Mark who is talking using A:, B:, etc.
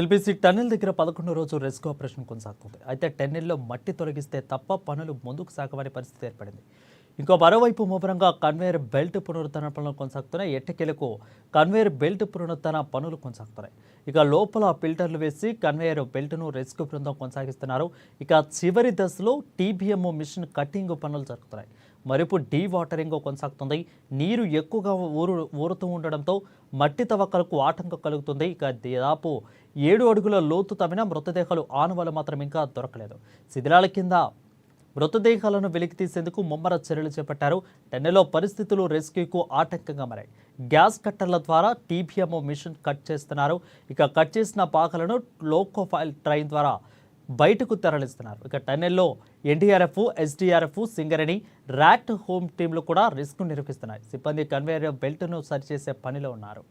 A: LBC tunnel దగ్గర 11 రోజు rescue operation కొనసాగుతుంది. అయితే టన్నెల్లో మట్టి తొలగిస్తే తప్ప పనులు ముందుకు సాగవని పరిస్థితి ఏర్పడింది. ఇంకో మరోవైపు ముమ్మరంగా కన్వేయర్ బెల్ట్ పునరుద్ధరణ పనులు కొనసాగుతున్నాయి. ఎట్టకేలకు కన్వేయర్ బెల్ట్ పునరుద్ధరణ పనులు కొనసాగుతున్నాయి. ఇక లోపల ఫిల్టర్లు వేసి కన్వేయర్ బెల్ట్ను రెస్క్యూ బృందం కొనసాగిస్తున్నారు. ఇక చివరి దశలో టీబీఎం మిషన్ కట్టింగ్ పనులు జరుగుతున్నాయి. మరుపు డీ వాటరింగ్ కొనసాగుతుంది. నీరు ఎక్కువగా ఊరుతూ ఉండడంతో మట్టి తవ్వకాలకు ఆటంకం కలుగుతుంది. ఇక దాదాపు 7 అడుగుల లోతు తవ్విన మృతదేహాలు ఆనవాళ్లు మాత్రం ఇంకా దొరకలేదు. శిథిలాల కింద మృతదేహాలను వెలికి తీసేందుకు ముమ్మర చర్యలు చేపట్టారు. టన్నెల్లో పరిస్థితులు రెస్క్యూకు ఆటంకంగా మారాయి. గ్యాస్ కట్టర్ల ద్వారా టీబీఎం మిషన్ కట్ చేస్తున్నారు. ఇక కట్ చేసిన భాగాలను లోకోఫైల్ ట్రైన్ ద్వారా బయటకు తరలిస్తున్నారు. ఇక టన్నెల్లో NDRF, SDRF, Singareni, rat hole టీంలు కూడా రిస్క్ నిర్వహిస్తున్నాయి. సిబ్బంది కన్వేయర్ బెల్ట్ను సరిచేసే పనిలో ఉన్నారు.